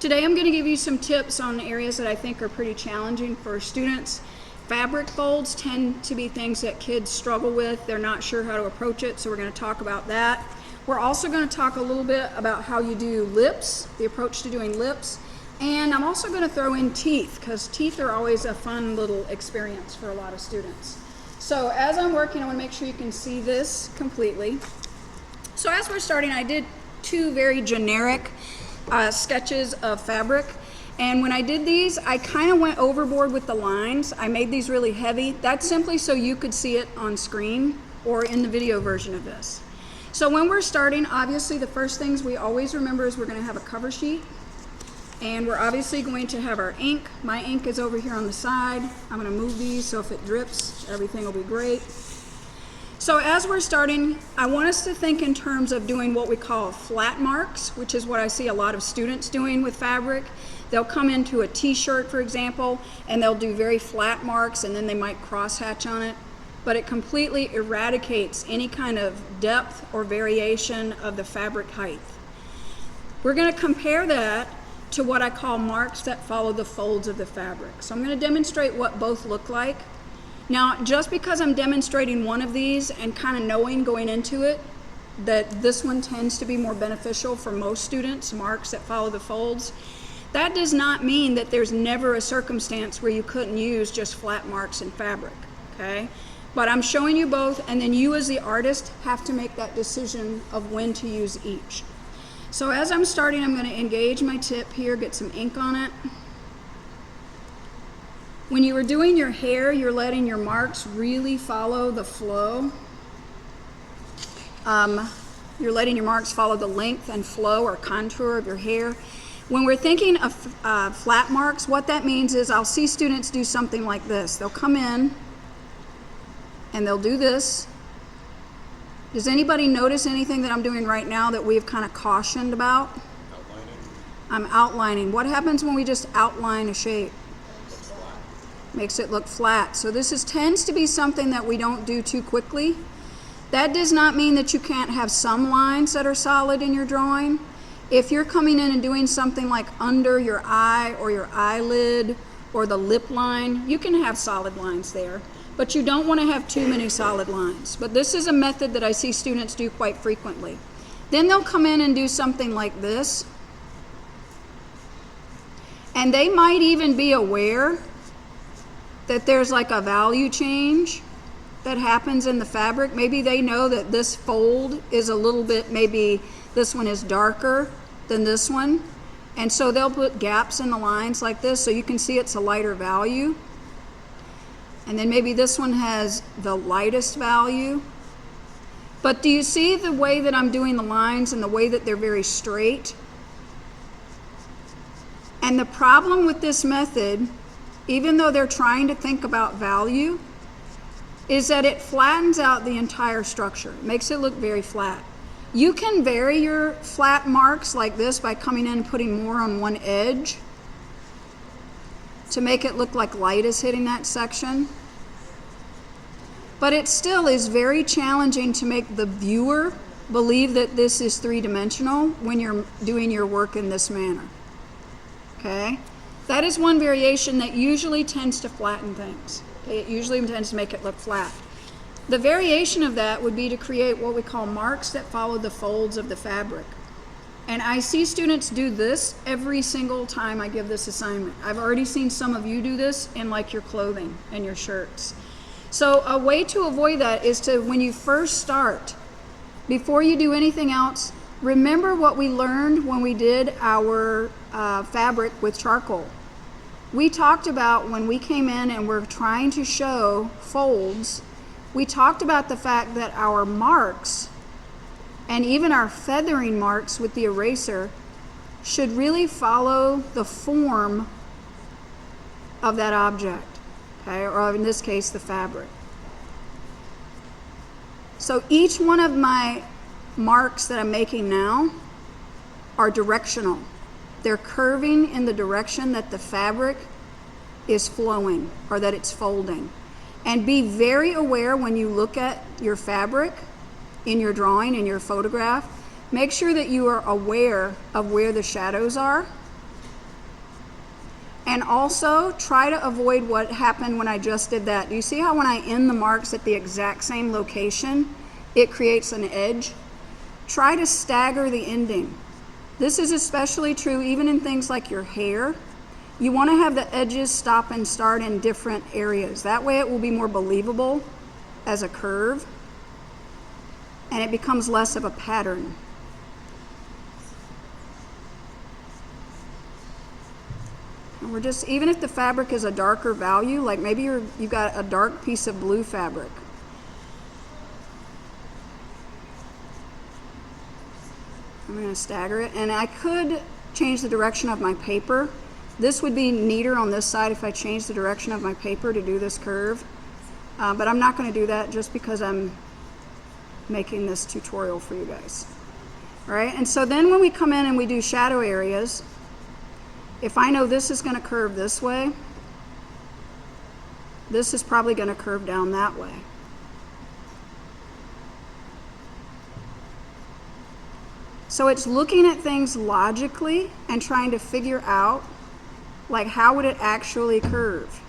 Today I'm going to give you some tips on areas that I think are pretty challenging for students. Fabric folds tend to be things that kids struggle with. They're not sure how to approach it, so we're going to talk about that. We're also going to talk a little bit about how you do lips, the approach to doing lips, and I'm also going to throw in teeth, because teeth are always a fun little experience for a lot of students. So as I'm working, I want to make sure you can see this completely. So as we're starting, I did two very generic sketches of fabric, and when I did these, I kind of went overboard with the lines. I made these really heavy. That's simply so you could see it on screen or in the video version of this. So when we're starting, obviously the first things we always remember is we're going to have a cover sheet, and we're obviously going to have our ink. My ink is over here on the side. I'm going to move these so if it drips, everything will be great. So as we're starting, I want us to think in terms of doing what we call flat marks, which is what I see a lot of students doing with fabric. They'll come into a t-shirt, for example, and they'll do very flat marks, and then they might cross-hatch on it. But it completely eradicates any kind of depth or variation of the fabric height. We're going to compare that to what I call marks that follow the folds of the fabric. So I'm going to demonstrate what both look like. Now, just because I'm demonstrating one of these and kind of knowing going into it that this one tends to be more beneficial for most students, marks that follow the folds, that does not mean that there's never a circumstance where you couldn't use just flat marks in fabric, okay? But I'm showing you both, and then you as the artist have to make that decision of when to use each. So as I'm starting, I'm going to engage my tip here, get some ink on it. When you were doing your hair, you're letting your marks really follow the flow. You're letting your marks follow the length and flow or contour of your hair. When we're thinking of flat marks, what that means is I'll see students do something like this. They'll come in and they'll do this. Does anybody notice anything that I'm doing right now that we've kind of cautioned about? Outlining. I'm outlining. What happens when we just outline a shape? Makes it look flat. So this tends to be something that we don't do too quickly. That does not mean that you can't have some lines that are solid in your drawing. If you're coming in and doing something like under your eye or your eyelid or the lip line, you can have solid lines there, but you don't want to have too many solid lines. But this is a method that I see students do quite frequently. Then they'll come in and do something like this, and they might even be aware that there's like a value change that happens in the fabric. Maybe they know that this fold is a little bit, maybe this one is darker than this one. And so they'll put gaps in the lines like this so you can see it's a lighter value. And then maybe this one has the lightest value. But do you see the way that I'm doing the lines and the way that they're very straight? And the problem with this method, even though they're trying to think about value, is that it flattens out the entire structure. It makes it look very flat. You can vary your flat marks like this by coming in and putting more on one edge to make it look like light is hitting that section. But it still is very challenging to make the viewer believe that this is three-dimensional when you're doing your work in this manner. Okay? That is one variation that usually tends to flatten things. It usually tends to make it look flat. The variation of that would be to create what we call marks that follow the folds of the fabric. And I see students do this every single time I give this assignment. I've already seen some of you do this in like your clothing and your shirts. So a way to avoid that is to, when you first start, before you do anything else, remember what we learned when we did our fabric with charcoal. We talked about when we came in and we're trying to show folds, we talked about the fact that our marks and even our feathering marks with the eraser should really follow the form of that object, okay, or in this case, the fabric. So each one of my marks that I'm making now are directional. They're curving in the direction that the fabric is flowing or that it's folding. And be very aware when you look at your fabric in your drawing, in your photograph, make sure that you are aware of where the shadows are And also try to avoid what happened when I just did that. Do you see how when I end the marks at the exact same location, it creates an edge? Try to stagger the ending. This is especially true even in things like your hair. You want to have the edges stop and start in different areas. That way it will be more believable as a curve, and it becomes less of a pattern. And we're just, even if the fabric is a darker value, like maybe you've got a dark piece of blue fabric. I'm going to stagger it, and I could change the direction of my paper. This would be neater on this side if I changed the direction of my paper to do this curve, but I'm not going to do that just because I'm making this tutorial for you guys. All right, and so then when we come in and we do shadow areas, if I know this is going to curve this way, this is probably going to curve down that way. So it's looking at things logically and trying to figure out, like, how would it actually curve?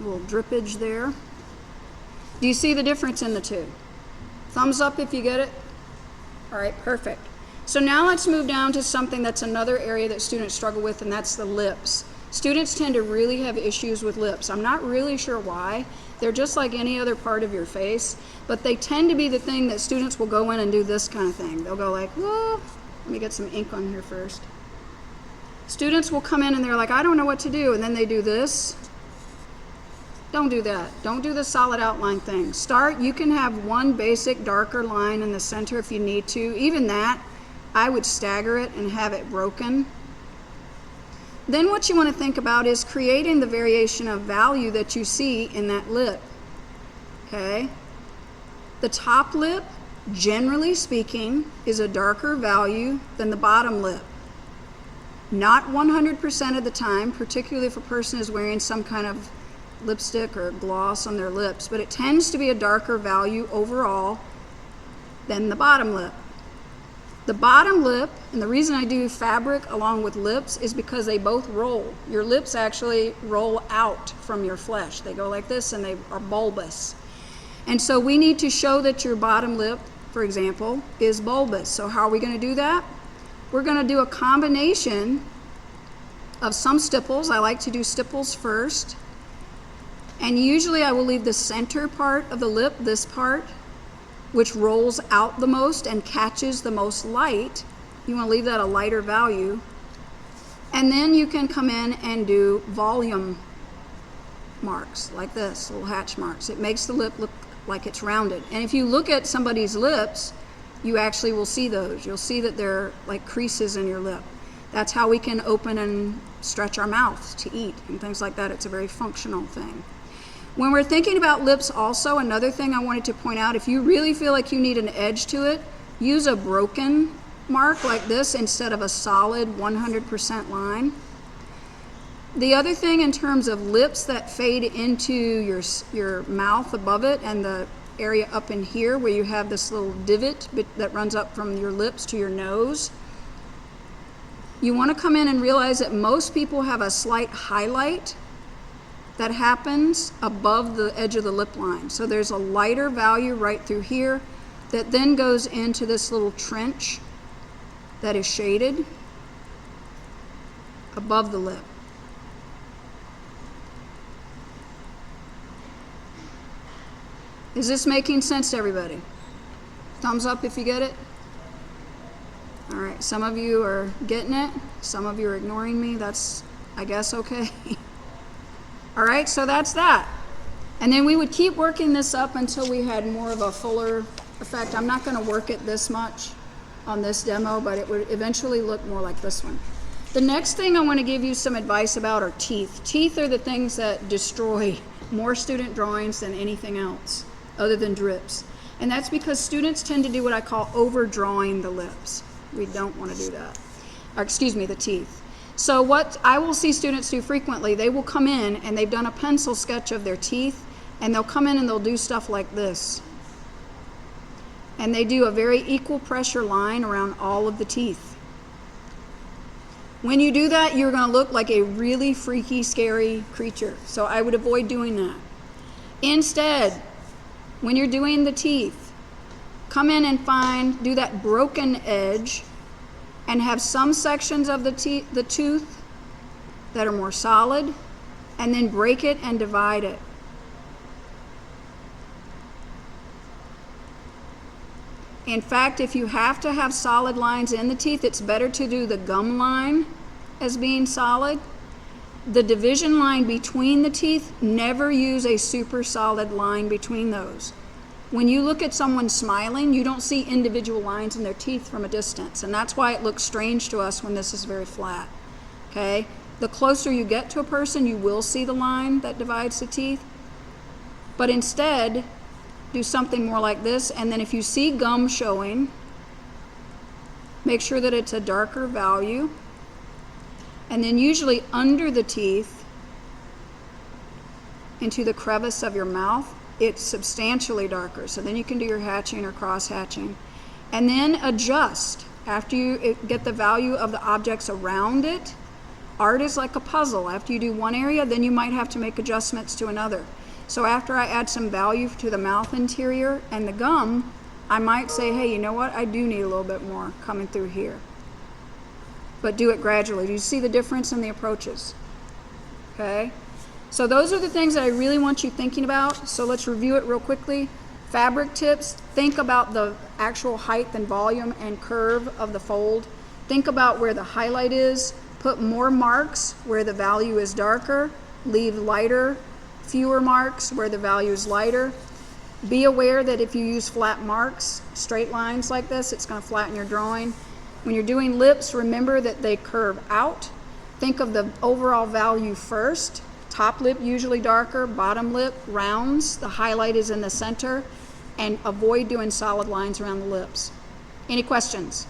A little drippage there. Do you see the difference in the two? Thumbs up if you get it. All right, perfect. So now let's move down to something that's another area that students struggle with, and that's the lips. Students tend to really have issues with lips. I'm not really sure why. They're just like any other part of your face, but they tend to be the thing that students will go in and do this kind of thing. They'll go like, whoa, let me get some ink on here first. Students will come in and they're like, I don't know what to do, and then they do this. Don't do that. Don't do the solid outline thing. You can have one basic darker line in the center if you need to. Even that, I would stagger it and have it broken. Then what you want to think about is creating the variation of value that you see in that lip. Okay? The top lip, generally speaking, is a darker value than the bottom lip. Not 100% of the time, particularly if a person is wearing some kind of lipstick or gloss on their lips, but it tends to be a darker value overall than the bottom lip. The bottom lip, and the reason I do fabric along with lips is because they both roll. Your lips actually roll out from your flesh. They go like this and they are bulbous. And so we need to show that your bottom lip, for example, is bulbous. So how are we going to do that? We're going to do a combination of some stipples. I like to do stipples first. And usually I will leave the center part of the lip, this part, which rolls out the most and catches the most light. You want to leave that a lighter value. And then you can come in and do volume marks like this, little hatch marks. It makes the lip look like it's rounded. And if you look at somebody's lips, you actually will see those. You'll see that they're like creases in your lip. That's how we can open and stretch our mouth to eat and things like that. It's a very functional thing. When we're thinking about lips also, another thing I wanted to point out, if you really feel like you need an edge to it, use a broken mark like this instead of a solid 100% line. The other thing in terms of lips that fade into your mouth above it and the area up in here where you have this little divot that runs up from your lips to your nose, you want to come in and realize that most people have a slight highlight that happens above the edge of the lip line. So there's a lighter value right through here that then goes into this little trench that is shaded above the lip. Is this making sense to everybody? Thumbs up if you get it. All right, some of you are getting it. Some of you are ignoring me. That's, I guess, okay. All right, so that's that. And then we would keep working this up until we had more of a fuller effect. I'm not going to work it this much on this demo, but it would eventually look more like this one. The next thing I want to give you some advice about are teeth. Teeth are the things that destroy more student drawings than anything else, other than drips. And that's because students tend to do what I call overdrawing the lips. We don't want to do that. Or, excuse me, the teeth. So what I will see students do frequently, they will come in and they've done a pencil sketch of their teeth, and they'll come in and they'll do stuff like this. And they do a very equal pressure line around all of the teeth. When you do that, you're going to look like a really freaky, scary creature. So I would avoid doing that. Instead, when you're doing the teeth, come in and do that broken edge and have some sections of the tooth that are more solid, and then break it and divide it. In fact, if you have to have solid lines in the teeth, it's better to do the gum line as being solid. The division line between the teeth, never use a super solid line between those. When you look at someone smiling, you don't see individual lines in their teeth from a distance, and that's why it looks strange to us when this is very flat. Okay? The closer you get to a person, you will see the line that divides the teeth. But instead, do something more like this, and then if you see gum showing, make sure that it's a darker value. And then usually under the teeth, into the crevice of your mouth, it's substantially darker. So then you can do your hatching or cross hatching. And then adjust. After you get the value of the objects around it, art is like a puzzle. After you do one area, then you might have to make adjustments to another. So after I add some value to the mouth interior and the gum, I might say, hey, you know what? I do need a little bit more coming through here. But do it gradually. Do you see the difference in the approaches? Okay? So those are the things that I really want you thinking about. So let's review it real quickly. Fabric tips, think about the actual height and volume and curve of the fold. Think about where the highlight is. Put more marks where the value is darker. Leave fewer marks where the value is lighter. Be aware that if you use flat marks, straight lines like this, it's going to flatten your drawing. When you're doing lips, remember that they curve out. Think of the overall value first. Top lip usually darker, bottom lip rounds, the highlight is in the center, and avoid doing solid lines around the lips. Any questions?